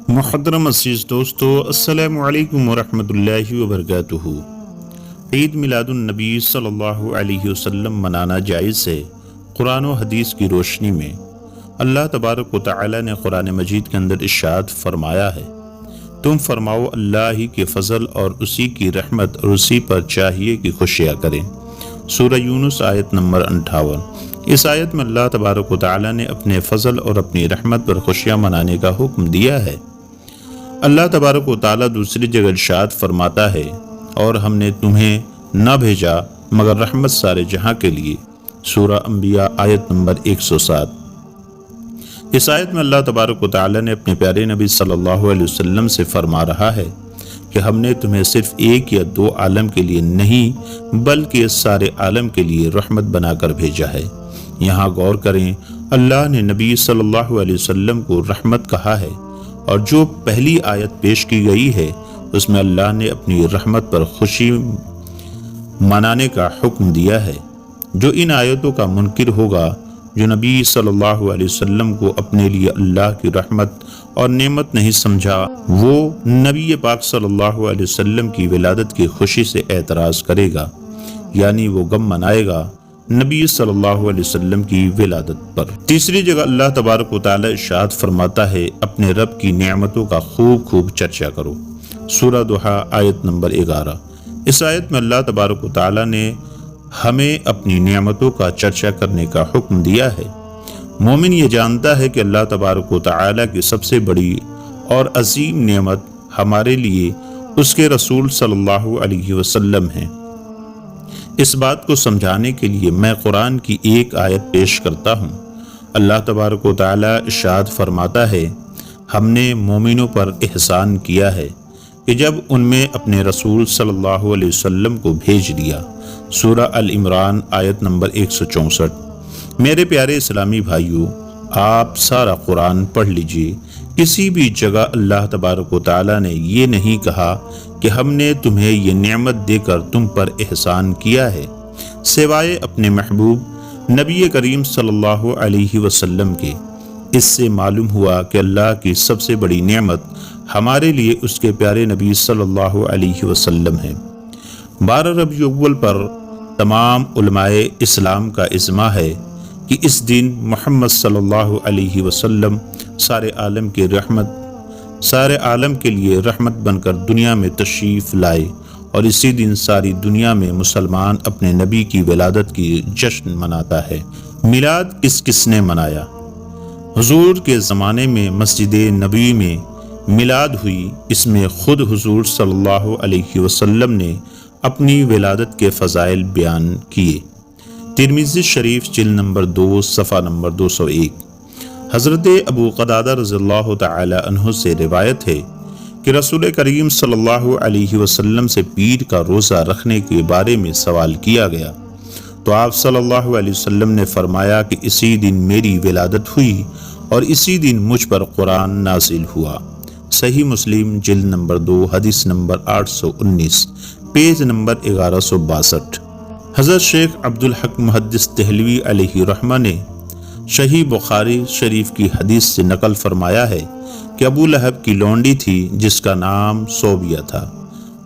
محترم عزیز دوستو، السلام علیکم ورحمۃ اللہ وبرکاتہ۔ عید میلاد النبی صلی اللہ علیہ وسلم منانا جائز ہے۔ قرآن و حدیث کی روشنی میں اللہ تبارک و تعالی نے قرآن مجید کے اندر ارشاد فرمایا ہے، تم فرماؤ اللہ ہی کے فضل اور اسی کی رحمت اور اسی پر چاہیے کہ خوشیاں کریں۔ سورہ یونس آیت نمبر 58۔ اس آیت میں اللہ تبارک و تعالی نے اپنے فضل اور اپنی رحمت پر خوشیاں منانے کا حکم دیا ہے۔ اللہ تبارک و تعالی دوسری جگہ ارشاد فرماتا ہے، اور ہم نے تمہیں نہ بھیجا مگر رحمت سارے جہاں کے لیے۔ سورہ انبیاء آیت نمبر 107۔ اس آیت میں اللہ تبارک و تعالی نے اپنے پیارے نبی صلی اللہ علیہ وسلم سے فرما رہا ہے کہ ہم نے تمہیں صرف ایک یا دو عالم کے لیے نہیں بلکہ سارے عالم کے لیے رحمت بنا کر بھیجا ہے۔ یہاں غور کریں، اللہ نے نبی صلی اللہ علیہ وسلم کو رحمت کہا ہے، اور جو پہلی آیت پیش کی گئی ہے اس میں اللہ نے اپنی رحمت پر خوشی منانے کا حکم دیا ہے۔ جو ان آیتوں کا منکر ہوگا، جو نبی صلی اللہ علیہ وسلم کو اپنے لیے اللہ کی رحمت اور نعمت نہیں سمجھا، وہ نبی پاک صلی اللہ علیہ وسلم کی ولادت کی خوشی سے اعتراض کرے گا، یعنی وہ غم منائے گا نبی صلی اللہ علیہ وسلم کی ولادت پر۔ تیسری جگہ اللہ تبارک و تعالی ارشاد فرماتا ہے، اپنے رب کی نعمتوں کا خوب چرچا کرو۔ سورہ دوحہ آیت نمبر 11۔ اس آیت میں اللہ تبارک و تعالی نے ہمیں اپنی نعمتوں کا چرچا کرنے کا حکم دیا ہے۔ مومن یہ جانتا ہے کہ اللہ تبارک و تعالی کی سب سے بڑی اور عظیم نعمت ہمارے لیے اس کے رسول صلی اللہ علیہ وسلم ہیں۔ اس بات کو سمجھانے کے لیے میں قرآن کی ایک آیت پیش کرتا ہوں۔ اللہ تبارک و تعالی ارشاد فرماتا ہے، ہم نے مومنوں پر احسان کیا ہے کہ جب ان میں اپنے رسول صلی اللہ علیہ وسلم کو بھیج دیا۔ سورہ العمران آیت نمبر 164۔ میرے پیارے اسلامی بھائیوں، آپ سارا قرآن پڑھ لیجئے، کسی بھی جگہ اللہ تبارک و تعالی نے یہ نہیں کہا کہ ہم نے تمہیں یہ نعمت دے کر تم پر احسان کیا ہے، سوائے اپنے محبوب نبی کریم صلی اللہ علیہ وسلم کے۔ اس سے معلوم ہوا کہ اللہ کی سب سے بڑی نعمت ہمارے لیے اس کے پیارے نبی صلی اللہ علیہ وسلم ہے۔ 12 ربیع الاول پر تمام علماء اسلام کا اجماع ہے کہ اس دن محمد صلی اللہ علیہ وسلم سارے عالم کے لیے رحمت بن کر دنیا میں تشریف لائے، اور اسی دن ساری دنیا میں مسلمان اپنے نبی کی ولادت کی جشن مناتا ہے۔ میلاد کس نے منایا؟ حضور کے زمانے میں مسجد نبوی میں میلاد ہوئی۔ اس میں خود حضور صلی اللہ علیہ وسلم نے اپنی ولادت کے فضائل بیان کیے۔ ترمذی شریف جلد نمبر 2 صفحہ نمبر 201۔ حضرت ابو قتادہ رضی اللہ تعالی عنہ سے روایت ہے کہ رسول کریم صلی اللہ علیہ وسلم سے پیر کا روزہ رکھنے کے بارے میں سوال کیا گیا، تو آپ صلی اللہ علیہ وسلم نے فرمایا کہ اسی دن میری ولادت ہوئی اور اسی دن مجھ پر قرآن نازل ہوا۔ صحیح مسلم جلد نمبر 2 حدیث نمبر 819، پیج نمبر 1162۔ حضرت شیخ عبدالحق محدث دہلوی علیہ رحمہ نے صحیح بخاری شریف کی حدیث سے نقل فرمایا ہے کہ ابو لہب کی لونڈی تھی جس کا نام صوبیہ تھا۔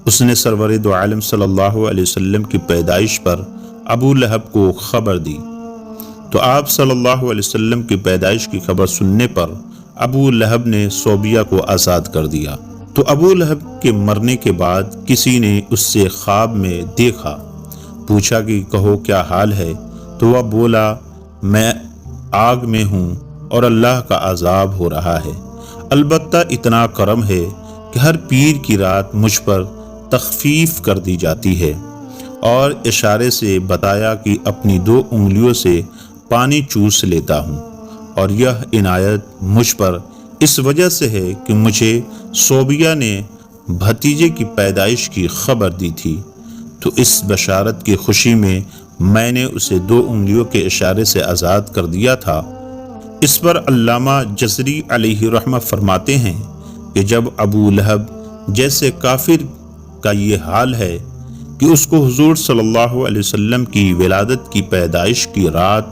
اس نے سرور دو عالم صلی اللہ علیہ وسلم کی پیدائش پر ابو لہب کو خبر دی، تو آپ صلی اللہ علیہ وسلم کی پیدائش کی خبر سننے پر ابو لہب نے صوبیہ کو آزاد کر دیا۔ تو ابو لہب کے مرنے کے بعد کسی نے اس سے خواب میں دیکھا، پوچھا کہ کہو کیا حال ہے؟ تو وہ بولا، میں آگ میں ہوں اور اللہ کا عذاب ہو رہا ہے، البتہ اتنا کرم ہے کہ ہر پیر کی رات مجھ پر تخفیف کر دی جاتی ہے، اور اشارے سے بتایا کہ اپنی 2 انگلیوں سے پانی چوس لیتا ہوں، اور یہ عنایت مجھ پر اس وجہ سے ہے کہ مجھے صوبیہ نے بھتیجے کی پیدائش کی خبر دی تھی، تو اس بشارت کی خوشی میں نے اسے 2 انگلیوں کے اشارے سے آزاد کر دیا تھا۔ اس پر علامہ جزری علیہ رحمہ فرماتے ہیں کہ جب ابو لہب جیسے کافر کا یہ حال ہے کہ اس کو حضور صلی اللہ علیہ وسلم کی ولادت کی پیدائش کی رات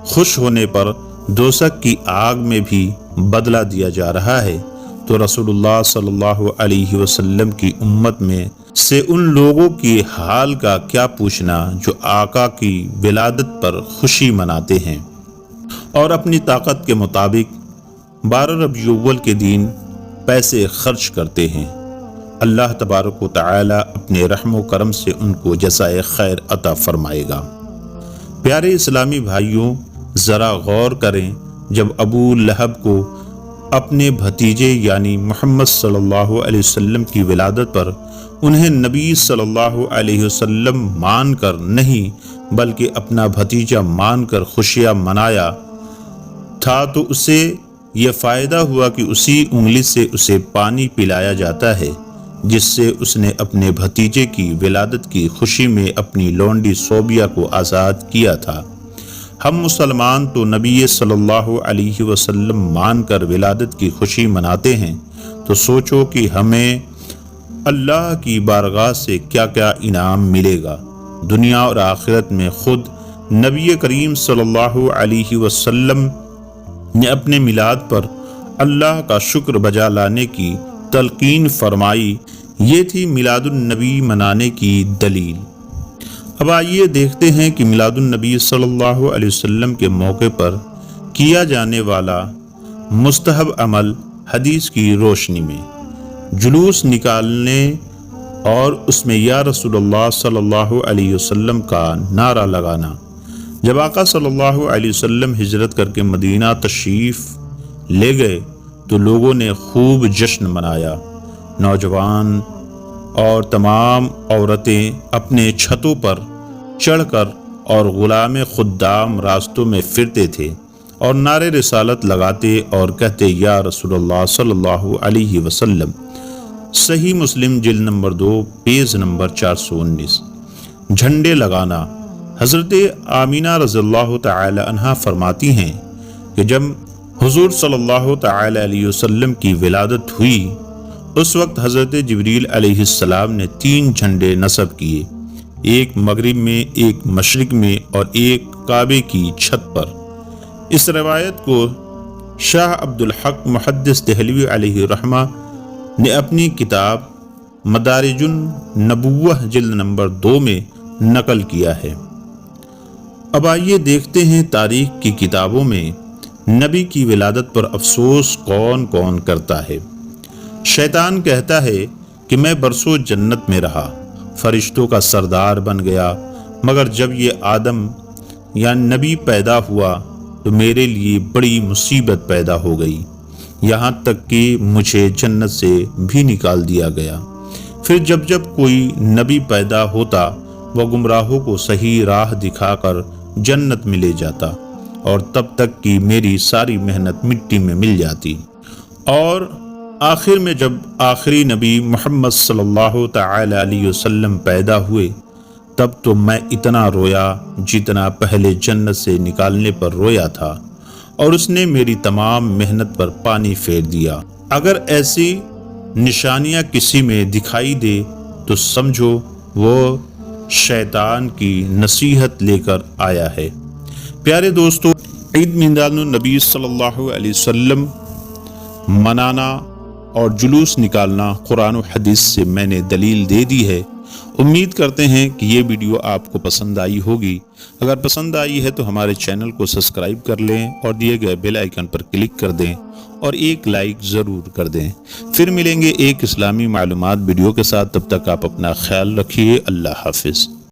خوش ہونے پر دوزخ کی آگ میں بھی بدلہ دیا جا رہا ہے، تو رسول اللہ صلی اللہ علیہ وسلم کی امت میں سے ان لوگوں کی حال کا کیا پوچھنا جو آقا کی ولادت پر خوشی مناتے ہیں اور اپنی طاقت کے مطابق 12 ربیع الاول کے دن پیسے خرچ کرتے ہیں۔ اللہ تبارک و تعالی اپنے رحم و کرم سے ان کو جزائے خیر عطا فرمائے گا۔ پیارے اسلامی بھائیوں، ذرا غور کریں، جب ابو لہب کو اپنے بھتیجے یعنی محمد صلی اللہ علیہ وسلم کی ولادت پر انہیں نبی صلی اللہ علیہ وسلم مان کر نہیں بلکہ اپنا بھتیجا مان کر خوشیاں منایا تھا، تو اسے یہ فائدہ ہوا کہ اسی انگلی سے اسے پانی پلایا جاتا ہے جس سے اس نے اپنے بھتیجے کی ولادت کی خوشی میں اپنی لونڈی صوبیہ کو آزاد کیا تھا۔ ہم مسلمان تو نبی صلی اللہ علیہ وسلم مان کر ولادت کی خوشی مناتے ہیں، تو سوچو کہ ہمیں اللہ کی بارگاہ سے کیا کیا انعام ملے گا۔ دنیا اور آخرت میں خود نبی کریم صلی اللہ علیہ وسلم نے اپنے میلاد پر اللہ کا شکر بجا لانے کی تلقین فرمائی، یہ تھی میلاد النبی منانے کی دلیل۔ اب آئیے دیکھتے ہیں کہ میلاد النبی صلی اللہ علیہ وسلم کے موقع پر کیا جانے والا مستحب عمل حدیث کی روشنی میں جلوس نکالنے اور اس میں یا رسول اللہ صلی اللہ علیہ وسلم کا نعرہ لگانا۔ جب آقا صلی اللہ علیہ وسلم ہجرت کر کے مدینہ تشریف لے گئے تو لوگوں نے خوب جشن منایا۔ نوجوان اور تمام عورتیں اپنے چھتوں پر چڑھ کر اور غلام خدام راستوں میں پھرتے تھے اور نعرے رسالت لگاتے اور کہتے یا رسول اللہ صلی اللہ علیہ وسلم۔ صحیح مسلم جلد نمبر 2 پیج نمبر 419۔ جھنڈے لگانا۔ حضرت آمینہ رضی اللہ تعالی عنہا فرماتی ہیں کہ جب حضور صلی اللہ تعالی علیہ وسلم کی ولادت ہوئی اس وقت حضرت جبریل علیہ السلام نے 3 جھنڈے نصب کیے، ایک مغرب میں، ایک مشرق میں اور ایک کعبے کی چھت پر۔ اس روایت کو شاہ عبدالحق محدث دہلوی علیہ رحمہ نے اپنی کتاب مدارج النبوہ جلد نمبر 2 میں نقل کیا ہے۔ اب آئیے دیکھتے ہیں تاریخ کی کتابوں میں نبی کی ولادت پر افسوس کون کون کرتا ہے۔ شیطان کہتا ہے کہ میں برسوں جنت میں رہا، فرشتوں کا سردار بن گیا، مگر جب یہ آدم یا نبی پیدا ہوا تو میرے لیے بڑی مصیبت پیدا ہو گئی، یہاں تک کہ مجھے جنت سے بھی نکال دیا گیا۔ پھر جب کوئی نبی پیدا ہوتا وہ گمراہوں کو صحیح راہ دکھا کر جنت میں لے جاتا اور تب تک کہ میری ساری محنت مٹی میں مل جاتی، اور آخر میں جب آخری نبی محمد صلی اللہ تعالی علیہ وسلم پیدا ہوئے تب تو میں اتنا رویا جتنا پہلے جنت سے نکالنے پر رویا تھا، اور اس نے میری تمام محنت پر پانی پھیر دیا۔ اگر ایسی نشانیاں کسی میں دکھائی دے تو سمجھو وہ شیطان کی نصیحت لے کر آیا ہے۔ پیارے دوستو، عید میلاد النبی صلی اللہ علیہ وسلم منانا اور جلوس نکالنا قرآن و حدیث سے میں نے دلیل دے دی ہے۔ امید کرتے ہیں کہ یہ ویڈیو آپ کو پسند آئی ہوگی۔ اگر پسند آئی ہے تو ہمارے چینل کو سبسکرائب کر لیں اور دیے گئے بیل آئیکن پر کلک کر دیں اور ایک لائک ضرور کر دیں۔ پھر ملیں گے ایک اسلامی معلومات ویڈیو کے ساتھ، تب تک آپ اپنا خیال رکھیے۔ اللہ حافظ۔